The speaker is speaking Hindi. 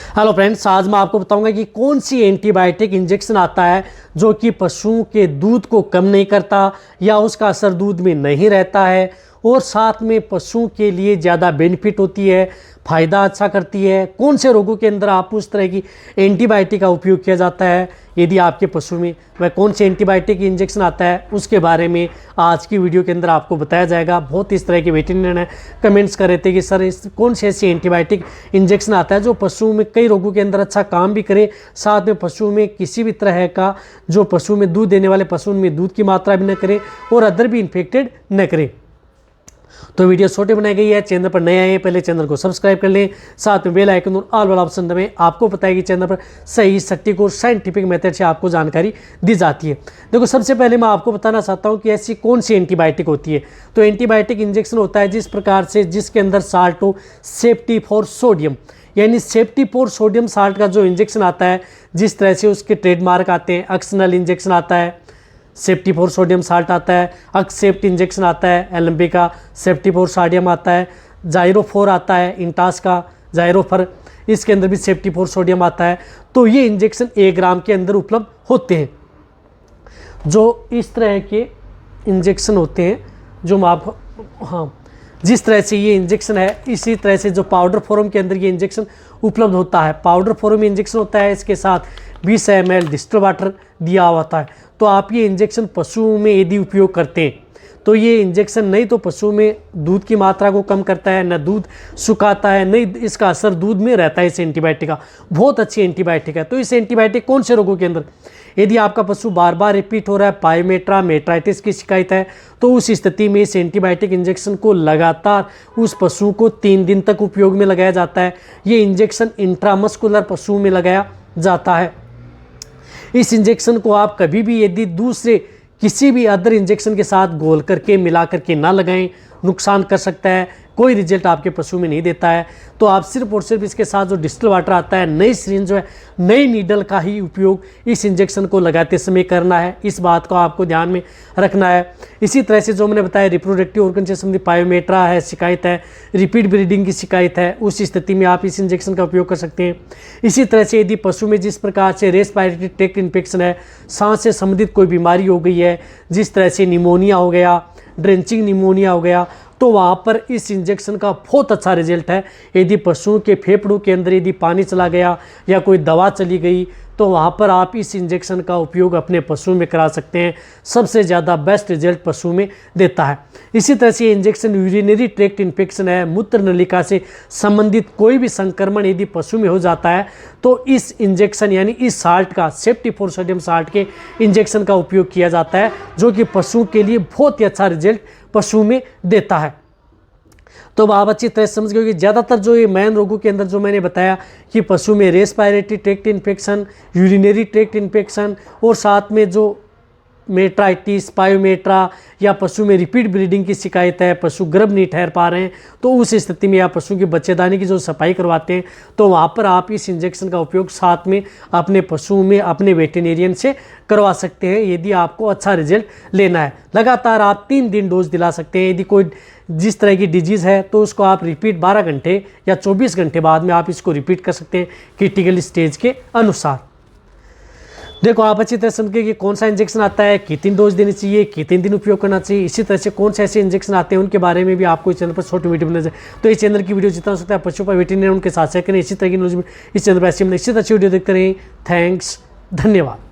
हेलो फ्रेंड्स, आज मैं आपको बताऊंगा कि कौन सी एंटीबायोटिक इंजेक्शन आता है जो कि पशुओं के दूध को कम नहीं करता या उसका असर दूध में नहीं रहता है और साथ में पशुओं के लिए ज़्यादा बेनिफिट होती है, फ़ायदा अच्छा करती है। कौन से रोगों के अंदर आप उस तरह की एंटीबायोटिक का उपयोग किया जाता है यदि आपके पशु में, वह कौन से एंटीबायोटिक इंजेक्शन आता है उसके बारे में आज की वीडियो के अंदर आपको बताया जाएगा। बहुत इस तरह के वेटरनरी कमेंट्स कर रहे थे कि सर इस कौन से ऐसी एंटीबायोटिक इंजेक्शन आता है जो पशुओं में कई रोगों के अंदर अच्छा काम भी करे, साथ में पशुओं में किसी भी तरह का जो पशु में दूध देने वाले पशुओं में दूध की मात्रा भी न करे और अदर भी इन्फेक्टेड न करे। तो वीडियो छोटे बनाई गई है। चैनल पर नए आए हैं पहले चैनल को सब्सक्राइब कर लें, साथ में बेल आइकन और ऑल वाला ऑप्शन दबाएं। आपको पता है कि चैनल पर सही सटीक और साइंटिफिक मेथड से आपको जानकारी दी जाती है। देखो, सबसे पहले मैं आपको बताना चाहता हूं कि ऐसी कौन सी एंटीबायोटिक होती है। तो एंटीबायोटिक इंजेक्शन होता है जिस प्रकार से जिसके अंदर साल्ट हो, सेफ्टी फॉर सोडियम, यानी सेफ्टी फॉर सोडियम साल्ट का जो इंजेक्शन आता है, जिस तरह से उसके ट्रेडमार्क आते हैं। एक्सनल इंजेक्शन आता है, सेफ्टी फॉर सोडियम साल्ट आता है। अक्सेप्ट इंजेक्शन आता है, एलएमपी का सेफ्टी फॉर सोडियम आता है। जायरोफोर आता है, इंटास का जायरोफर, इसके अंदर भी सेफ्टी फॉर सोडियम आता है। तो ये इंजेक्शन 1 ग्राम के अंदर उपलब्ध होते हैं। जो इस तरह के इंजेक्शन होते हैं जो मैं आपको, हाँ, जिस तरह से ये इंजेक्शन है इसी तरह से जो पाउडर फॉर्म के अंदर ये इंजेक्शन उपलब्ध होता है। पाउडर फॉर्म में इंजेक्शन होता है, इसके साथ 20 ml डिस्टिल वाटर दिया होता है। तो आप ये इंजेक्शन पशुओं में यदि उपयोग करते हैं तो ये इंजेक्शन नहीं तो पशुओं में दूध की मात्रा को कम करता है, न दूध सुखाता है, नहीं इसका असर दूध में रहता है। इस एंटीबायोटिक का बहुत अच्छी एंटीबायोटिक है। तो इस एंटीबायोटिक कौन से रोगों के अंदर, यदि आपका पशु बार बार रिपीट हो रहा है, पायोमेट्रा मेट्राइटिस की शिकायत है, तो उस स्थिति में इस एंटीबायोटिक इंजेक्शन को लगातार उस पशु को 3 दिन तक उपयोग में लगाया जाता है। ये इंजेक्शन इंट्रामस्कुलर पशुओं में लगाया जाता है। इस इंजेक्शन को आप कभी भी यदि दूसरे किसी भी अदर इंजेक्शन के साथ घोल करके मिला करके ना लगाएं, नुकसान कर सकता है, कोई रिजल्ट आपके पशु में नहीं देता है। तो आप सिर्फ और सिर्फ इसके साथ जो डिस्टिल वाटर आता है, नई सिरिंज जो है, नई नीडल का ही उपयोग इस इंजेक्शन को लगाते समय करना है। इस बात को आपको ध्यान में रखना है। इसी तरह से जो मैंने बताया, रिप्रोडक्टिव ऑर्गन से संबंधित पायोमेट्रा है, शिकायत है, रिपीट ब्रीडिंग की शिकायत है, उस स्थिति में आप इस इंजेक्शन का उपयोग कर सकते हैं। इसी तरह से यदि पशु में जिस प्रकार से रेस्पिरेटरी ट्रैक्ट इन्फेक्शन है, सांस से संबंधित कोई बीमारी हो गई है, जिस तरह से निमोनिया हो गया, ड्रेंचिंग निमोनिया हो गया, तो वहाँ पर इस इंजेक्शन का बहुत अच्छा रिजल्ट है। यदि पशुओं के फेफड़ों के अंदर यदि पानी चला गया या कोई दवा चली गई तो वहाँ पर आप इस इंजेक्शन का उपयोग अपने पशुओं में करा सकते हैं। सबसे ज़्यादा बेस्ट रिजल्ट पशु में देता है। इसी तरह से ये इंजेक्शन यूरिनरी ट्रैक्ट इन्फेक्शन है, मूत्र नलिका से संबंधित कोई भी संक्रमण यदि पशु में हो जाता है तो इस इंजेक्शन यानी इस साल्ट का, सेफ्टी फॉर सोडियम साल्ट के इंजेक्शन का उपयोग किया जाता है, जो कि पशुओं के लिए बहुत ही अच्छा रिजल्ट पशु में देता है। तो आप अच्छी तरह समझ गए कि ज़्यादातर जो ये मेन रोगों के अंदर जो मैंने बताया कि पशु में respiratory tract infection, urinary tract infection और साथ में जो मेट्राइटिस, पायोमेट्रा या पशु में रिपीट ब्रीडिंग की शिकायत है, पशु गर्भ नहीं ठहर पा रहे हैं, तो उस स्थिति में आप पशु की बच्चेदानी की जो सफाई करवाते हैं तो वहाँ पर आप इस इंजेक्शन का उपयोग साथ में अपने पशुओं में अपने वेटेरिनियन से करवा सकते हैं यदि आपको अच्छा रिजल्ट लेना है। लगातार आप 3 दिन डोज दिला सकते हैं। यदि कोई जिस तरह की डिजीज़ है तो उसको आप रिपीट 12 घंटे या 24 घंटे बाद में आप इसको रिपीट कर सकते हैं क्रिटिकल स्टेज के अनुसार। देखो, आप अच्छी तरह समझिए कि कौन सा इंजेक्शन आता है, कितनी डोज देनी चाहिए, कितने दिन उपयोग करना चाहिए। इसी तरह से कौन से ऐसे इंजेक्शन आते हैं उनके बारे में भी आपको इस चैनल पर छोटी वीडियो मिल जाए। तो इस चैनल की वीडियो जितना हो सकता है पशु पर वेटरनरी उनके साथ शेयर करें। इसी तरह की नॉलेज इस चैनल पर ऐसी अच्छी वीडियो देखते रहें। थैंक्स, धन्यवाद।